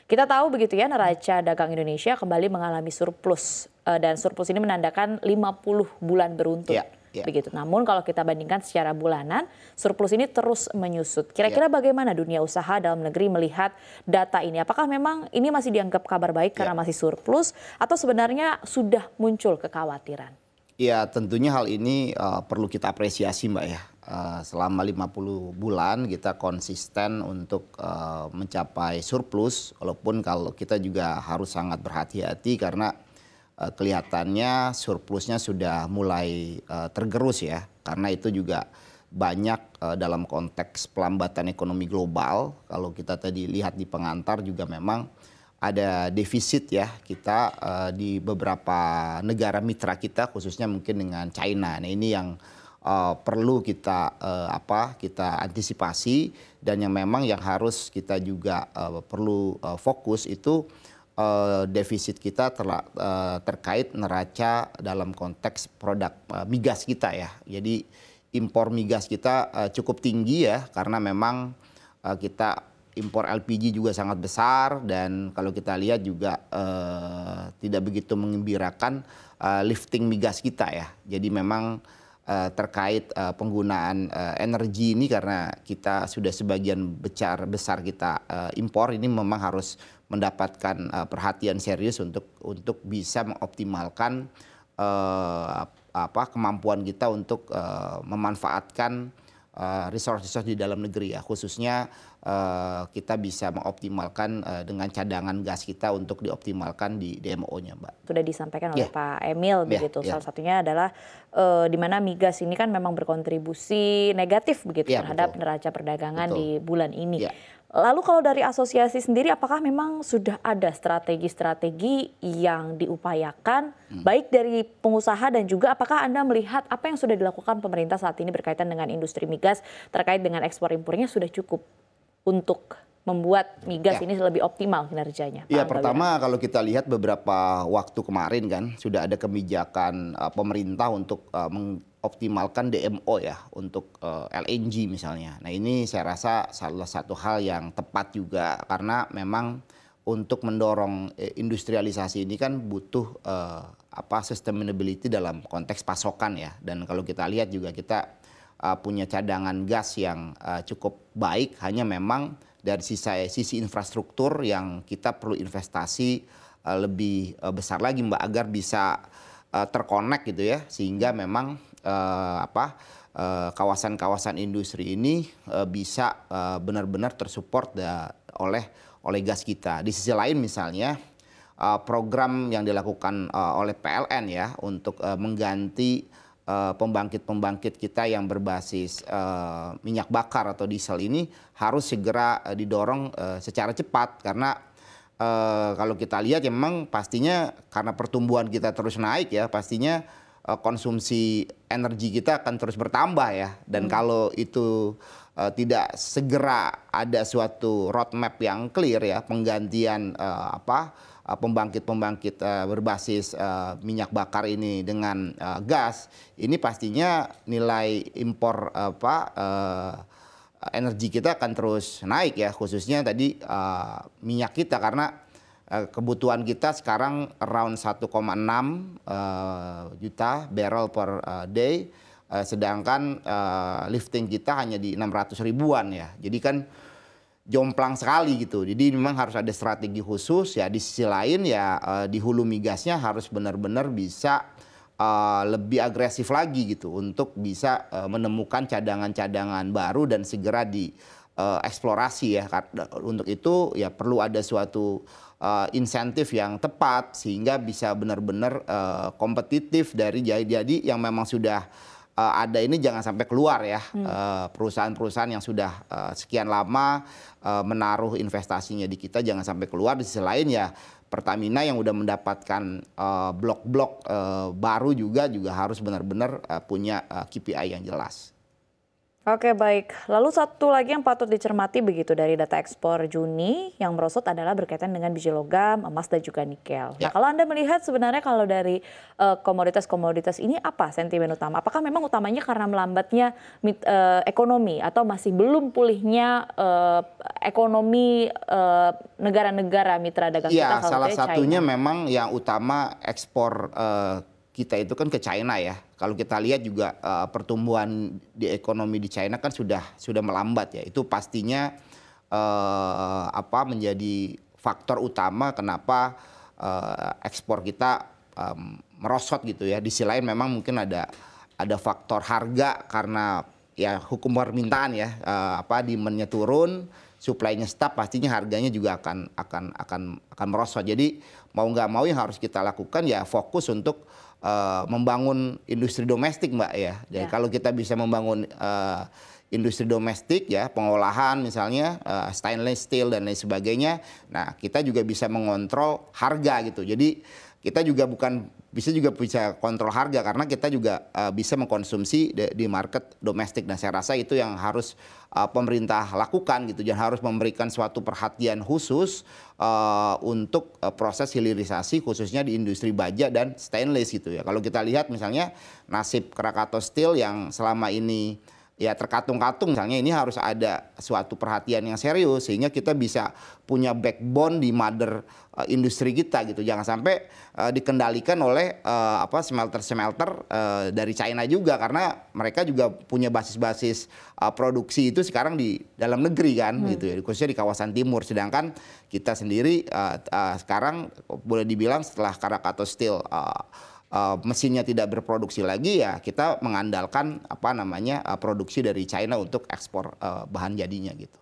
Kita tahu begitu ya, neraca dagang Indonesia kembali mengalami surplus dan surplus ini menandakan 50 bulan beruntun. Begitu. Namun kalau kita bandingkan secara bulanan, surplus ini terus menyusut. Kira-kira bagaimana dunia usaha dalam negeri melihat data ini? Apakah memang ini masih dianggap kabar baik karena masih surplus atau sebenarnya sudah muncul kekhawatiran? Ya, tentunya hal ini perlu kita apresiasi, Mbak ya. Selama 50 bulan kita konsisten untuk mencapai surplus, walaupun kalau kita juga harus sangat berhati-hati karena kelihatannya surplusnya sudah mulai tergerus ya, karena itu juga banyak dalam konteks pelambatan ekonomi global. Kalau kita tadi lihat di pengantar juga memang ada defisit ya kita di beberapa negara mitra kita, khususnya mungkin dengan China. Nah ini yang perlu kita kita antisipasi, dan yang memang yang harus kita juga perlu fokus itu defisit kita terkait neraca dalam konteks produk migas kita ya. Jadi impor migas kita cukup tinggi ya, karena memang kita impor LPG juga sangat besar, dan kalau kita lihat juga tidak begitu mengembirakan lifting migas kita ya. Jadi memang terkait penggunaan energi ini, karena kita sudah sebagian besar kita impor, ini memang harus mendapatkan perhatian serius untuk bisa mengoptimalkan kemampuan kita untuk memanfaatkan resource-resource di dalam negeri ya, khususnya kita bisa mengoptimalkan dengan cadangan gas kita untuk dioptimalkan di DMO-nya, Mbak. Sudah disampaikan oleh Pak Emil begitu. Salah satunya adalah di mana migas ini kan memang berkontribusi negatif begitu terhadap neraca perdagangan di bulan ini. Lalu kalau dari asosiasi sendiri, apakah memang sudah ada strategi-strategi yang diupayakan baik dari pengusaha, dan juga apakah Anda melihat apa yang sudah dilakukan pemerintah saat ini berkaitan dengan industri migas terkait dengan ekspor impornya sudah cukup untuk membuat migas ini lebih optimal kinerjanya? Ya, pertama kalau kita lihat beberapa waktu kemarin kan sudah ada kebijakan pemerintah untuk mengoptimalkan DMO ya untuk LNG misalnya. Nah ini saya rasa salah satu hal yang tepat juga, karena memang untuk mendorong industrialisasi ini kan butuh sustainability dalam konteks pasokan ya. Dan kalau kita lihat juga kita punya cadangan gas yang cukup baik, hanya memang dari sisi infrastruktur yang kita perlu investasi lebih besar lagi, Mbak, agar bisa terkonek gitu ya, sehingga memang kawasan-kawasan industri ini bisa benar-benar tersupport oleh gas kita. Di sisi lain misalnya program yang dilakukan oleh PLN ya untuk mengganti pembangkit-pembangkit kita yang berbasis minyak bakar atau diesel ini harus segera didorong secara cepat, karena kalau kita lihat ya memang pastinya karena pertumbuhan kita terus naik ya, pastinya konsumsi energi kita akan terus bertambah ya, dan kalau itu tidak segera ada suatu roadmap yang clear ya, penggantian pembangkit-pembangkit berbasis minyak bakar ini dengan gas, ini pastinya nilai impor energi kita akan terus naik ya, khususnya tadi minyak kita, karena kebutuhan kita sekarang around 1,6 juta barrel per day, sedangkan lifting kita hanya di 600 ribuan ya. Jadi kan jomplang sekali gitu. Jadi memang harus ada strategi khusus ya. Di sisi lain ya di hulu migasnya harus benar-benar bisa lebih agresif lagi gitu untuk bisa menemukan cadangan-cadangan baru dan segera dieksplorasi ya. Untuk itu ya perlu ada suatu insentif yang tepat sehingga bisa benar-benar kompetitif dari jadi yang memang sudah ada ini jangan sampai keluar ya. Perusahaan-perusahaan yang sudah sekian lama menaruh investasinya di kita jangan sampai keluar. Di sisi lain ya Pertamina yang udah mendapatkan blok-blok baru juga harus benar-benar punya KPI yang jelas. Oke, baik. Lalu satu lagi yang patut dicermati begitu dari data ekspor Juni yang merosot adalah berkaitan dengan biji logam, emas dan juga nikel. Nah, kalau Anda melihat sebenarnya kalau dari komoditas-komoditas ini apa sentimen utama? Apakah memang utamanya karena melambatnya ekonomi atau masih belum pulihnya ekonomi negara-negara mitra dagang kita? Ya, Kalau salah satunya China. memang yang utama ekspor kita itu kan ke China ya. Kalau kita lihat juga pertumbuhan di ekonomi di China kan sudah melambat ya. Itu pastinya menjadi faktor utama kenapa ekspor kita merosot gitu ya. Di sisi lain memang mungkin ada faktor harga karena ya hukum permintaan ya, demand-nya turun, supply-nya stuck, pastinya harganya juga akan merosot. Jadi mau nggak mau yang harus kita lakukan ya fokus untuk membangun industri domestik, Mbak ya. Jadi kalau kita bisa membangun industri domestik ya, pengolahan misalnya stainless steel dan lain sebagainya, nah kita juga bisa mengontrol harga gitu. Jadi kita juga bisa kontrol harga karena kita juga bisa mengkonsumsi di market domestik. Nah, saya rasa itu yang harus pemerintah lakukan gitu. Jangan harus memberikan suatu perhatian khusus untuk proses hilirisasi khususnya di industri baja dan stainless gitu ya. Kalau kita lihat misalnya nasib Krakatau Steel yang selama ini ya terkatung-katung, misalnya ini harus ada suatu perhatian yang serius sehingga kita bisa punya backbone di mother industri kita gitu. Jangan sampai dikendalikan oleh smelter-smelter dari China juga, karena mereka juga punya basis-basis produksi itu sekarang di dalam negeri kan gitu ya, khususnya di kawasan timur. Sedangkan kita sendiri sekarang boleh dibilang setelah Krakatau Steel mesinnya tidak berproduksi lagi ya kita mengandalkan produksi dari China untuk ekspor bahan jadinya gitu.